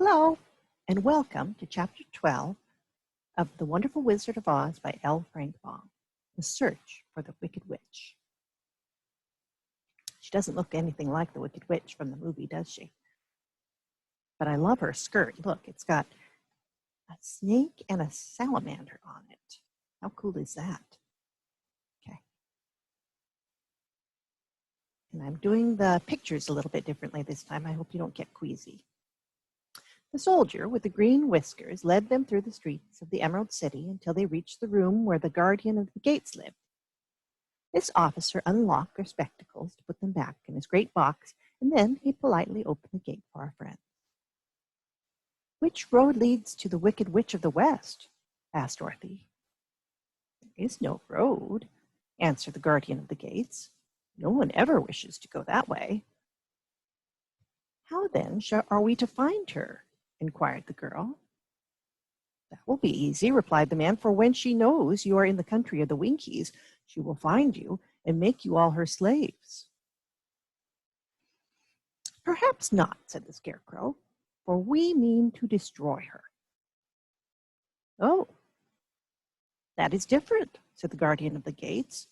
Hello, and welcome to Chapter 12 of The Wonderful Wizard of Oz by L. Frank Baum, The Search for the Wicked Witch. She doesn't look anything like the Wicked Witch from the movie, does she? But I love her skirt. Look, it's got a snake and a salamander on it. How cool is that? Okay. And I'm doing the pictures a little bit differently this time. I hope you don't get queasy. The soldier with the green whiskers led them through the streets of the Emerald City until they reached the room where the guardian of the gates lived. This officer unlocked their spectacles to put them back in his great box, and then he politely opened the gate for our friend. "Which road leads to the Wicked Witch of the West?" asked Dorothy. "There is no road," answered the guardian of the gates. "No one ever wishes to go that way." "How then are we to find her?" inquired the girl. "That will be easy," replied the man, "for when she knows you are in the country of the Winkies, she will find you and make you all her slaves." "Perhaps not," said the Scarecrow, "for we mean to destroy her." "Oh, that is different," said the guardian of the gates.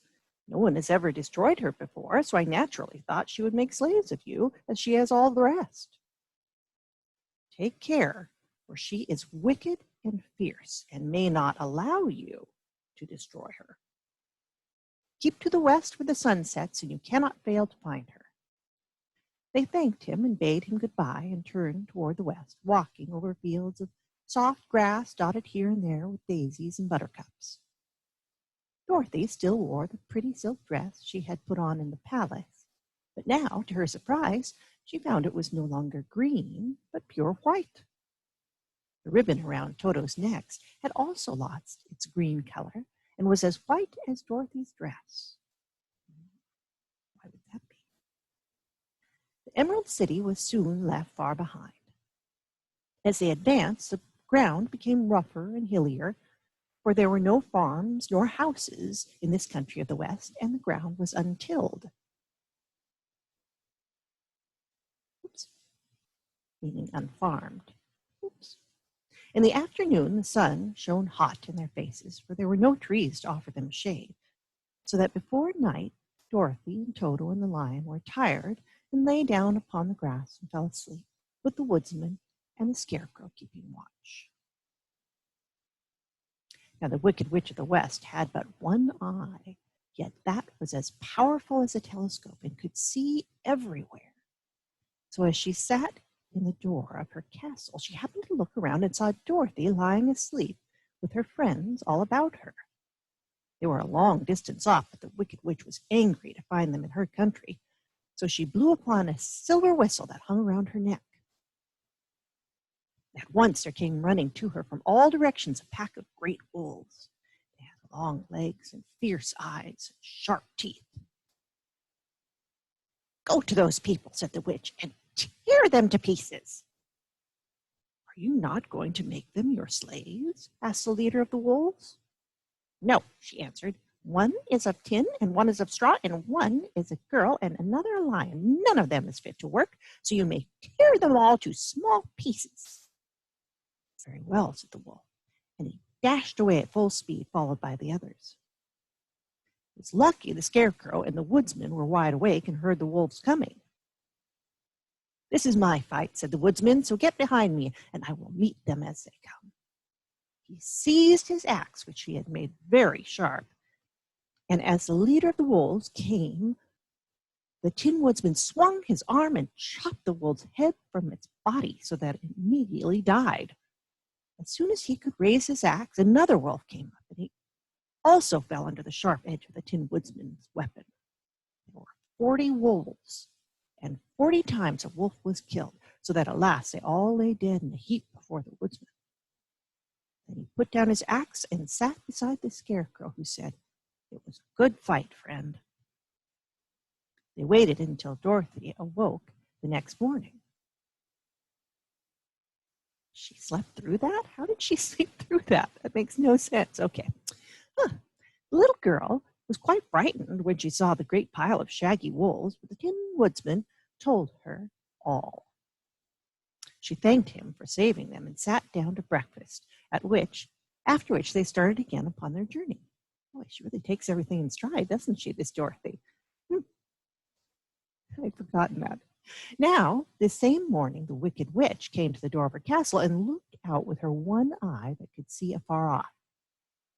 "No one has ever destroyed her before, so I naturally thought she would make slaves of you, as she has all the rest. Take care, for she is wicked and fierce, and may not allow you to destroy her. Keep to the west where the sun sets, and you cannot fail to find her." They thanked him and bade him goodbye and turned toward the west, walking over fields of soft grass dotted here and there with daisies and buttercups. Dorothy still wore the pretty silk dress she had put on in the palace, but now, to her surprise, she found it was no longer green, but pure white. The ribbon around Toto's neck had also lost its green color and was as white as Dorothy's dress. Why would that be? The Emerald City was soon left far behind. As they advanced, the ground became rougher and hillier, for there were no farms nor houses in this country of the West, and the ground was untilled. Meaning unfarmed. In the afternoon, the sun shone hot in their faces, for there were no trees to offer them shade, so that before night, Dorothy and Toto and the lion were tired and lay down upon the grass and fell asleep, with the woodsman and the Scarecrow keeping watch. Now, the Wicked Witch of the West had but one eye, yet that was as powerful as a telescope and could see everywhere. So as she sat in the door of her castle, she happened to look around and saw Dorothy lying asleep with her friends all about her. They were a long distance off, but the Wicked Witch was angry to find them in her country, so she blew upon a silver whistle that hung around her neck. At once there came running to her from all directions a pack of great wolves. They had long legs and fierce eyes and sharp teeth. "Go to those people," said the witch, "and tear them to pieces." "Are you not going to make them your slaves?" asked the leader of the wolves. "No," she answered. "One is of tin, and one is of straw, and one is a girl, and another a lion. None of them is fit to work, so you may tear them all to small pieces." "Very well," said the wolf, and he dashed away at full speed, followed by the others. It was lucky the Scarecrow and the woodsman were wide awake and heard the wolves coming. "This is my fight," said the woodsman, "so get behind me, and I will meet them as they come." He seized his axe, which he had made very sharp, and as the leader of the wolves came, the Tin Woodman swung his arm and chopped the wolf's head from its body so that it immediately died. As soon as he could raise his axe, another wolf came up, and he also fell under the sharp edge of the Tin Woodman's weapon. There were 40 wolves, and 40 times a wolf was killed, so that at last they all lay dead in a heap before the woodsman. Then he put down his axe and sat beside the Scarecrow, who said, "It was a good fight, friend." They waited until Dorothy awoke the next morning. She slept through that? How did she sleep through that? That makes no sense. Okay. The little girl was quite frightened when she saw the great pile of shaggy wolves, but the Tin Woodman told her all. She thanked him for saving them and sat down to breakfast, after which they started again upon their journey. Boy, she really takes everything in stride, doesn't she, this Dorothy? I'd forgotten that. Now, this same morning, the Wicked Witch came to the door of her castle and looked out with her one eye that could see afar off.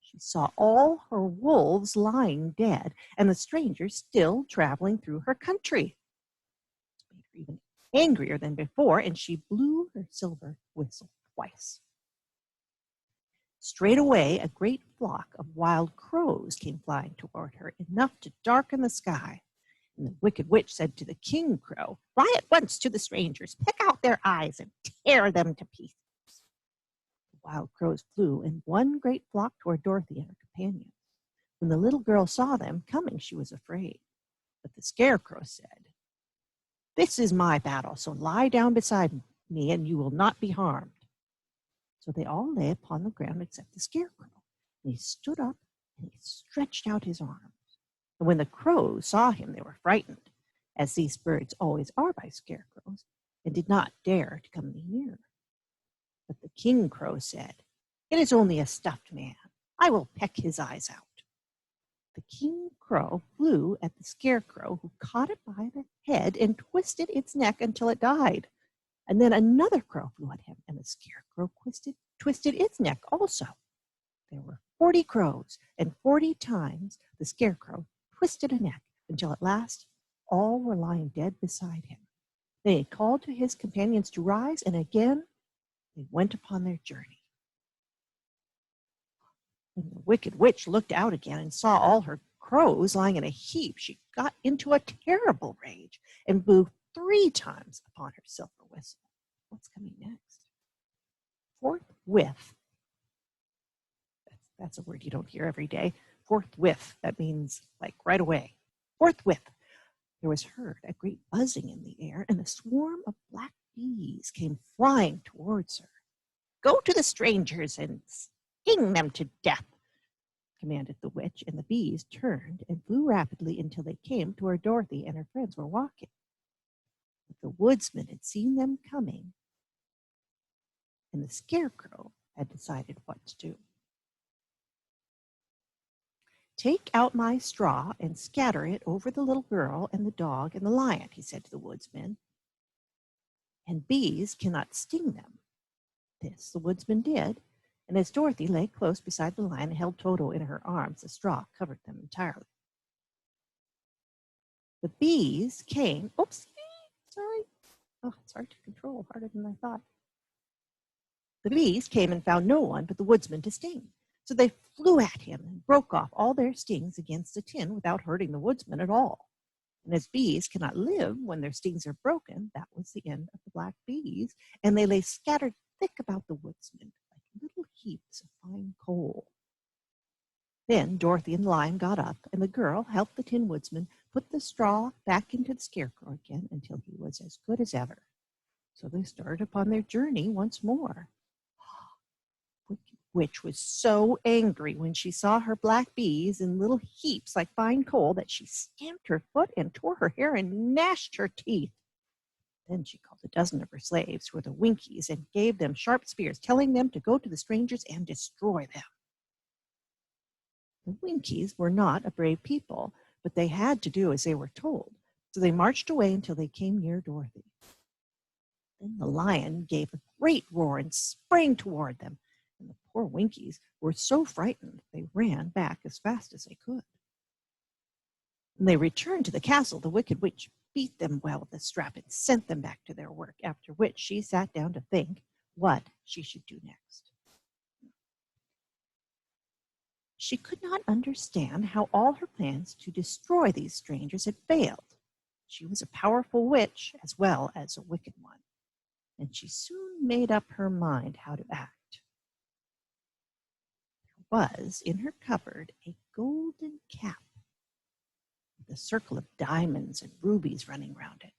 She saw all her wolves lying dead and the strangers still traveling through her country. It made her even angrier than before, and she blew her silver whistle twice. Straight away, a great flock of wild crows came flying toward her, enough to darken the sky. And the Wicked Witch said to the King Crow, "Fly at once to the strangers, pick out their eyes, and tear them to pieces." The wild crows flew in one great flock toward Dorothy and her companions. When the little girl saw them coming, she was afraid. But the Scarecrow said, "This is my battle, so lie down beside me, and you will not be harmed." So they all lay upon the ground except the Scarecrow. And he stood up and he stretched out his arms. And when the crows saw him, they were frightened, as these birds always are by scarecrows, and did not dare to come any nearer. But the King Crow said, "It is only a stuffed man. I will peck his eyes out." The King Crow flew at the Scarecrow, who caught it by the head and twisted its neck until it died. And then another crow flew at him, and the Scarecrow twisted its neck also. There were 40 crows, and 40 times the Scarecrow twisted a neck, until at last all were lying dead beside him. Then he called to his companions to rise, and again they went upon their journey. When the Wicked Witch looked out again and saw all her crows lying in a heap, she got into a terrible rage and blew 3 times upon her silver whistle. What's coming next? Forthwith. That's a word you don't hear every day. Forthwith. That means like right away. Forthwith. There was heard a great buzzing in the air, and a swarm of black bees came flying towards her. "Go to the strangers and sting them to death," commanded the witch, and the bees turned and flew rapidly until they came to where Dorothy and her friends were walking. But the woodsman had seen them coming, and the Scarecrow had decided what to do. "Take out my straw and scatter it over the little girl and the dog and the lion," he said to the woodsman, "and bees cannot sting them." This the woodsman did, and as Dorothy lay close beside the lion and held Toto in her arms, the straw covered them entirely. The bees came, oops, sorry. Oh, it's hard to control, harder than I thought. The bees came and found no one but the woodsman to sting. So they flew at him and broke off all their stings against the tin without hurting the woodsman at all. And as bees cannot live when their stings are broken, that was the end of the black bees, and they lay scattered thick about the woodsman like little heaps of fine coal. Then Dorothy and the lion got up, and the girl helped the Tin Woodsman put the straw back into the Scarecrow again until he was as good as ever. So they started upon their journey once more. Wicked Witch was so angry when she saw her black bees in little heaps like fine coal that she stamped her foot and tore her hair and gnashed her teeth. Then she called a dozen of her slaves, who were the Winkies, and gave them sharp spears, telling them to go to the strangers and destroy them. The Winkies were not a brave people, but they had to do as they were told, so they marched away until they came near Dorothy. Then the lion gave a great roar and sprang toward them, and the poor Winkies were so frightened they ran back as fast as they could. When they returned to the castle, the Wicked Witch beat them well with a strap and sent them back to their work, after which she sat down to think what she should do next. She could not understand how all her plans to destroy these strangers had failed. She was a powerful witch as well as a wicked one, and she soon made up her mind how to act. There was in her cupboard a golden cap with a circle of diamonds and rubies running round it.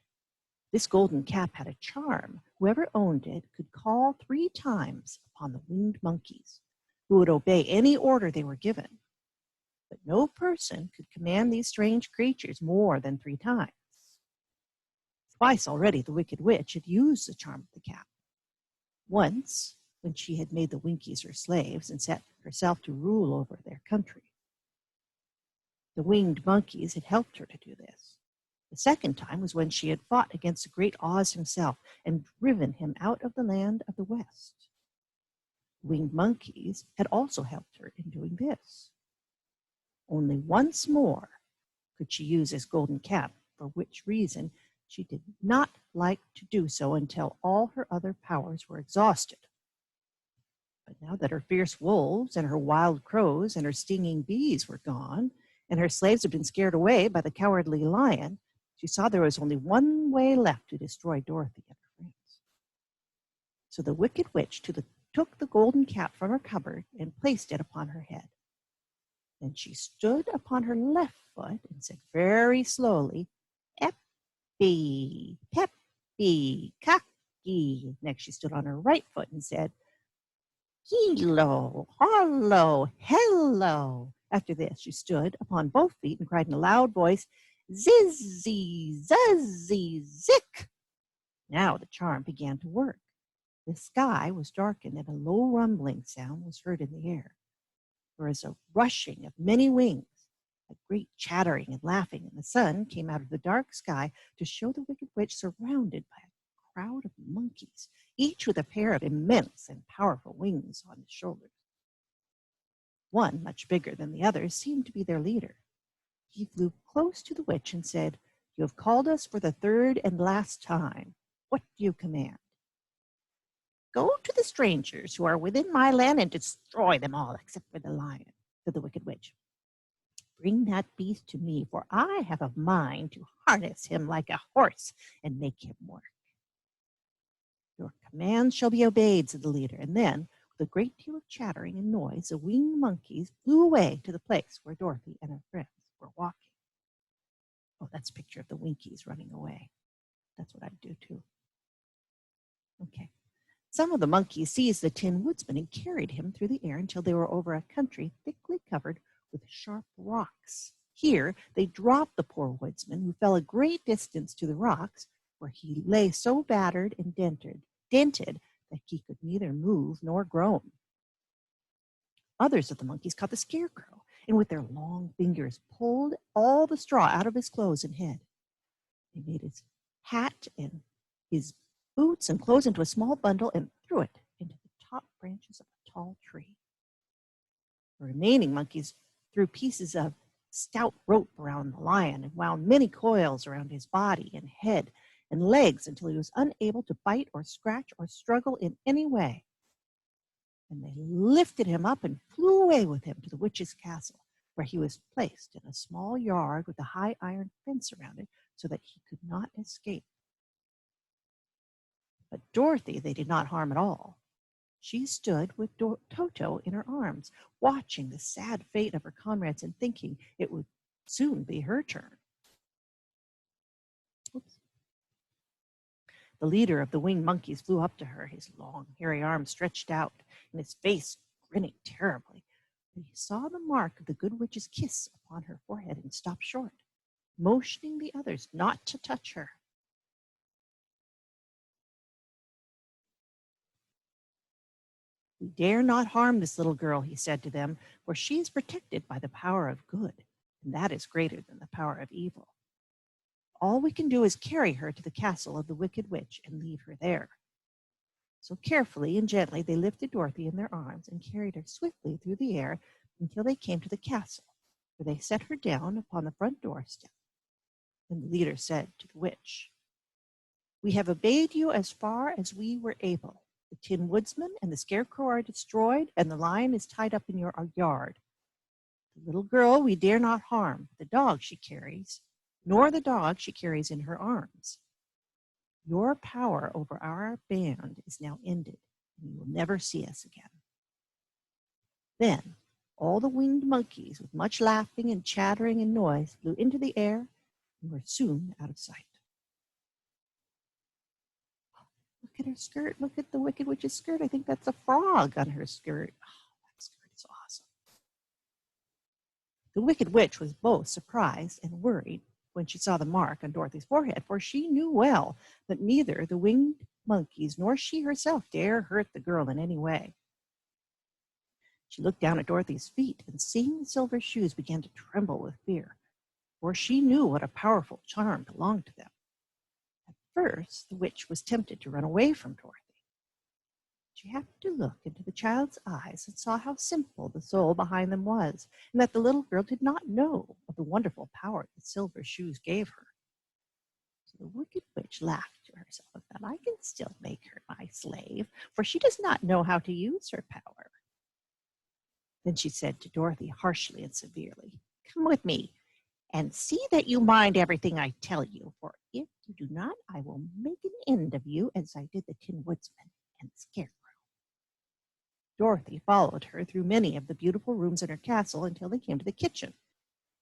This golden cap had a charm. Whoever owned it could call 3 times upon the winged monkeys, who would obey any order they were given. But no person could command these strange creatures more than 3 times. Twice already the Wicked Witch had used the charm of the cap, Once, when she had made the Winkies her slaves and set herself to rule over their country, the winged monkeys had helped her to do this. The second time was when she had fought against the great Oz himself and driven him out of the land of the West. Winged monkeys had also helped her in doing this. Only once more could she use his golden cap, for which reason she did not like to do so until all her other powers were exhausted. But now that her fierce wolves and her wild crows and her stinging bees were gone, and her slaves had been scared away by the cowardly lion, she saw there was only one way left to destroy Dorothy and her friends. So the Wicked Witch took the golden cap from her cupboard and placed it upon her head. Then she stood upon her left foot and said very slowly, "Eppy, peppy, cocky." Next she stood on her right foot and said, "Hilo, hollo, hello." After this she stood upon both feet and cried in a loud voice, "Zizzy, zuzzy, zick." Now the charm began to work. The sky was darkened and a low rumbling sound was heard in the air. There was a rushing of many wings, a great chattering and laughing, and the sun came out of the dark sky to show the Wicked Witch surrounded by a crowd of monkeys, each with a pair of immense and powerful wings on his shoulders. One, much bigger than the others, seemed to be their leader. He flew close to the witch and said, "You have called us for the third and last time. What do you command?" "Go to the strangers who are within my land and destroy them all except for the lion," said the Wicked Witch. "Bring that beast to me, for I have a mind to harness him like a horse and make him work." "Your commands shall be obeyed," said the leader, and then, with a great deal of chattering and noise, the winged monkeys flew away to the place where Dorothy and her friends were walking. Oh, that's a picture of the Winkies running away. That's what I'd do too. Okay. Some of the monkeys seized the Tin Woodman and carried him through the air until they were over a country thickly covered with sharp rocks. Here they dropped the poor woodsman, who fell a great distance to the rocks, where he lay so battered and dented that he could neither move nor groan. Others of the monkeys caught the Scarecrow, and with their long fingers pulled all the straw out of his clothes and head. They made his hat and his boots and clothes into a small bundle and threw it into the top branches of a tall tree. The remaining monkeys threw pieces of stout rope around the lion and wound many coils around his body and head and legs until he was unable to bite or scratch or struggle in any way. And they lifted him up and flew away with him to the witch's castle, where he was placed in a small yard with a high iron fence around it so that he could not escape. But Dorothy they did not harm at all. She stood with Toto in her arms, watching the sad fate of her comrades and thinking it would soon be her turn. Oops. The leader of the winged monkeys flew up to her, his long, hairy arms stretched out, and his face grinning terribly. But he saw the mark of the good witch's kiss upon her forehead and stopped short, motioning the others not to touch her. "We dare not harm this little girl," he said to them, "for she is protected by the power of good, and that is greater than the power of evil. All we can do is carry her to the castle of the Wicked Witch and leave her there." So carefully and gently they lifted Dorothy in their arms and carried her swiftly through the air until they came to the castle, where they set her down upon the front doorstep. And the leader said to the witch, "We have obeyed you as far as we were able. The Tin Woodman and the Scarecrow are destroyed, and the lion is tied up in your yard. The little girl we dare not harm, the dog she carries, nor the dog she carries in her arms. Your power over our band is now ended, and you will never see us again." Then all the winged monkeys, with much laughing and chattering and noise, flew into the air and were soon out of sight. Look at her skirt. Look at the Wicked Witch's skirt. I think that's a frog on her skirt. Oh, that skirt is awesome. The Wicked Witch was both surprised and worried when she saw the mark on Dorothy's forehead, for she knew well that neither the winged monkeys, nor she herself dare hurt the girl in any way. She looked down at Dorothy's feet, and seeing the silver shoes began to tremble with fear, for she knew what a powerful charm belonged to them. At first, the witch was tempted to run away from Dorothy. She happened to look into the child's eyes and saw how simple the soul behind them was, and that the little girl did not know of the wonderful power the silver shoes gave her. So the wicked witch laughed to herself and thought, I can still make her my slave, for she does not know how to use her power. Then she said to Dorothy harshly and severely, Come with me, and see that you mind everything I tell you, for if you do not, I will make an end of you as I did the Tin Woodsman and the Scarecrow. Dorothy followed her through many of the beautiful rooms in her castle until they came to the kitchen,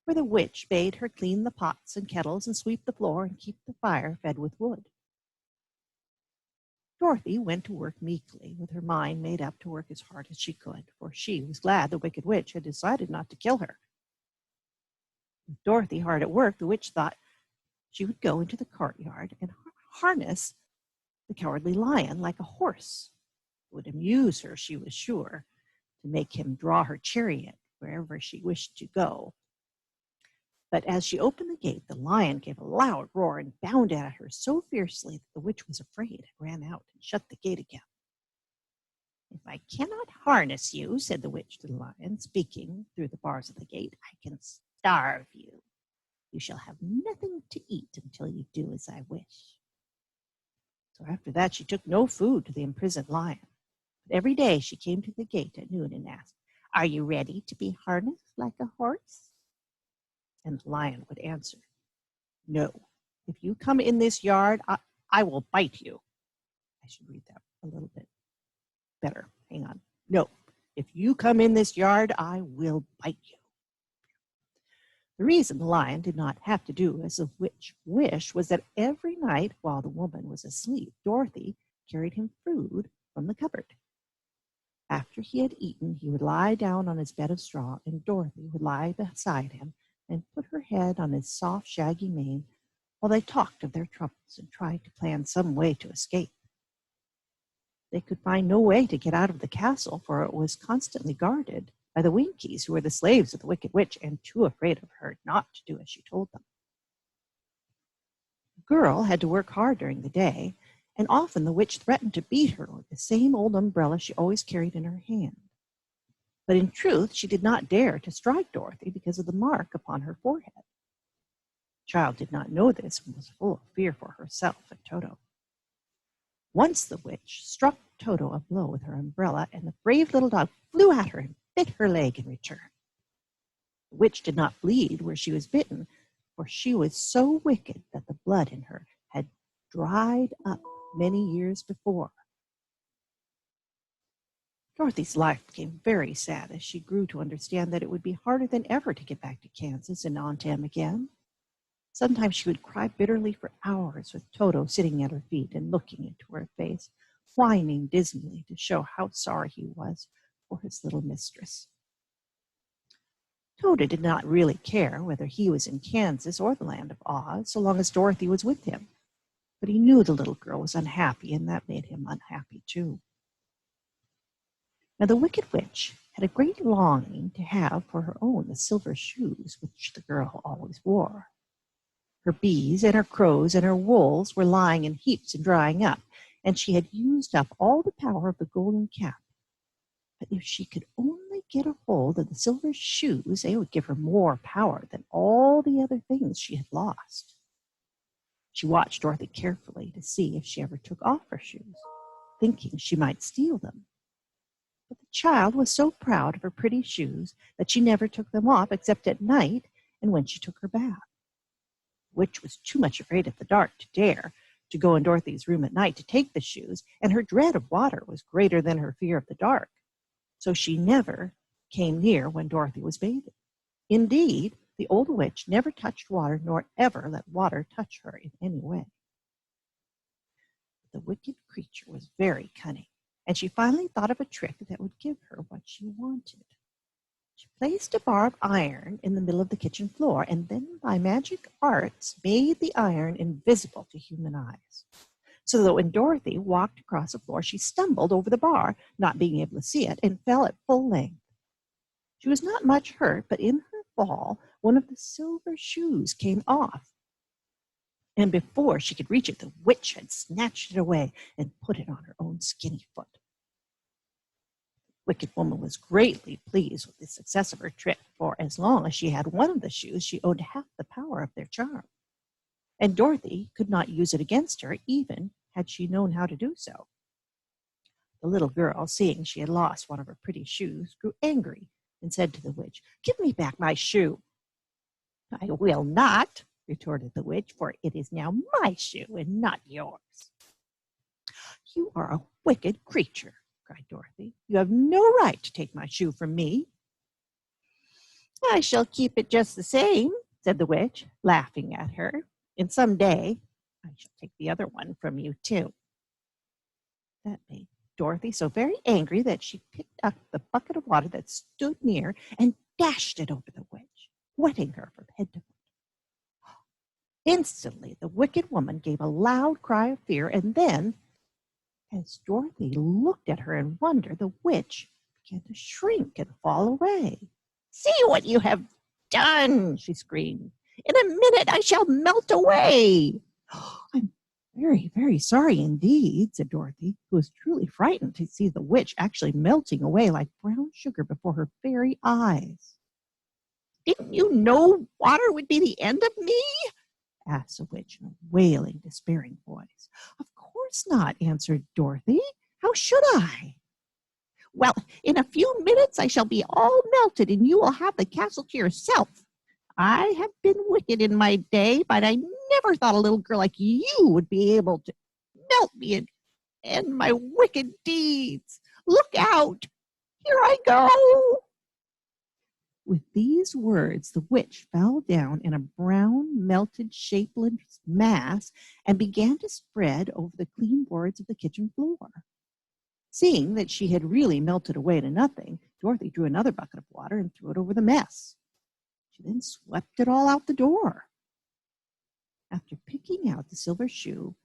where the witch bade her clean the pots and kettles and sweep the floor and keep the fire fed with wood. Dorothy went to work meekly, with her mind made up to work as hard as she could, for she was glad the wicked witch had decided not to kill her. With Dorothy hard at work, the witch thought she would go into the courtyard and harness the Cowardly Lion like a horse. It would amuse her, she was sure, to make him draw her chariot wherever she wished to go. But as she opened the gate, the lion gave a loud roar and bounded at her so fiercely that the witch was afraid and ran out and shut the gate again. If I cannot harness you, said the witch to the lion, speaking through the bars of the gate, I can starve you. You shall have nothing to eat until you do as I wish. So after that, she took no food to the imprisoned lion. But every day she came to the gate at noon and asked, Are you ready to be harnessed like a horse? And the lion would answer, No. If you come in this yard, I will bite you. I should read that a little bit better. Hang on. No. If you come in this yard, I will bite you. The reason the lion did not have to do as the witch wished was that every night while the woman was asleep, Dorothy carried him food from the cupboard. After he had eaten, he would lie down on his bed of straw, and Dorothy would lie beside him and put her head on his soft, shaggy mane while they talked of their troubles and tried to plan some way to escape. They could find no way to get out of the castle, for it was constantly guarded by the Winkies, who were the slaves of the wicked witch and too afraid of her not to do as she told them. The girl had to work hard during the day, and often the witch threatened to beat her with the same old umbrella she always carried in her hand. But in truth, she did not dare to strike Dorothy because of the mark upon her forehead. The child did not know this and was full of fear for herself and Toto. Once the witch struck Toto a blow with her umbrella, and the brave little dog flew at her and bit her leg in return. The witch did not bleed where she was bitten, for she was so wicked that the blood in her had dried up many years before. Dorothy's life became very sad as she grew to understand that it would be harder than ever to get back to Kansas and on to him again. Sometimes she would cry bitterly for hours with Toto sitting at her feet and looking into her face, whining dismally to show how sorry he was for his little mistress. Toto did not really care whether he was in Kansas or the Land of Oz, so long as Dorothy was with him. But he knew the little girl was unhappy, and that made him unhappy too. Now the wicked witch had a great longing to have for her own the silver shoes which the girl always wore. Her bees and her crows and her wools were lying in heaps and drying up, and she had used up all the power of the golden cap. But if she could only get a hold of the silver shoes, they would give her more power than all the other things she had lost. She watched Dorothy carefully to see if she ever took off her shoes, thinking she might steal them. But the child was so proud of her pretty shoes that she never took them off except at night and when she took her bath. The witch was too much afraid of the dark to dare to go in Dorothy's room at night to take the shoes, and her dread of water was greater than her fear of the dark. So she never came near when Dorothy was bathing. Indeed, the old witch never touched water, nor ever let water touch her in any way. But the wicked creature was very cunning, and she finally thought of a trick that would give her what she wanted. She placed a bar of iron in the middle of the kitchen floor, and then by magic arts made the iron invisible to human eyes. so that when Dorothy walked across the floor, she stumbled over the bar, not being able to see it, and fell at full length. She was not much hurt, but in her fall, one of the silver shoes came off. And before she could reach it, the witch had snatched it away and put it on her own skinny foot. The wicked woman was greatly pleased with the success of her trick, for as long as she had one of the shoes, she owned half the power of their charm. And Dorothy could not use it against her, even had she known how to do so. The little girl, seeing she had lost one of her pretty shoes, grew angry and said to the witch, "Give me back my shoe." "I will not," retorted the witch, "for it is now my shoe and not yours." "You are a wicked creature," cried Dorothy. "You have no right to take my shoe from me." "I shall keep it just the same," said the witch, laughing at her. "And some day I shall take the other one from you too." That made Dorothy so very angry that she picked up the bucket of water that stood near and dashed it over the witch, wetting her from head to foot. Instantly, the wicked woman gave a loud cry of fear, and then, as Dorothy looked at her in wonder, the witch began to shrink and fall away. "See what you have done!" she screamed. "In a minute I shall melt away." "I'm very, very sorry indeed," said Dorothy, who was truly frightened to see the witch actually melting away like brown sugar before her very eyes. "Didn't you know water would be the end of me?" asked the witch in a wailing, despairing voice. "Of course not," answered Dorothy. "How should I?" "Well, in a few minutes I shall be all melted, and you will have the castle to yourself. I have been wicked in my day, but I never thought a little girl like you would be able to melt me and end my wicked deeds. Look out! Here I go!" With these words, the witch fell down in a brown, melted, shapeless mass and began to spread over the clean boards of the kitchen floor. Seeing that she had really melted away to nothing, Dorothy drew another bucket of water and threw it over the mess. She then swept it all out the door. After picking out the silver shoe,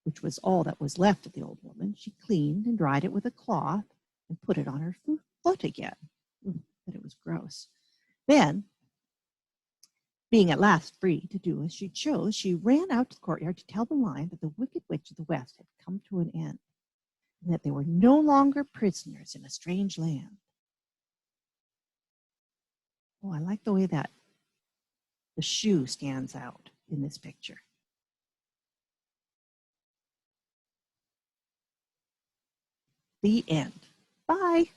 which was all that was left of the old woman, she cleaned and dried it with a cloth and put it on her foot again. But it was gross. Then, being at last free to do as she chose, she ran out to the courtyard to tell the lion that the Wicked Witch of the West had come to an end, and that they were no longer prisoners in a strange land. Oh, I like the way that the shoe stands out in this picture. The end. Bye.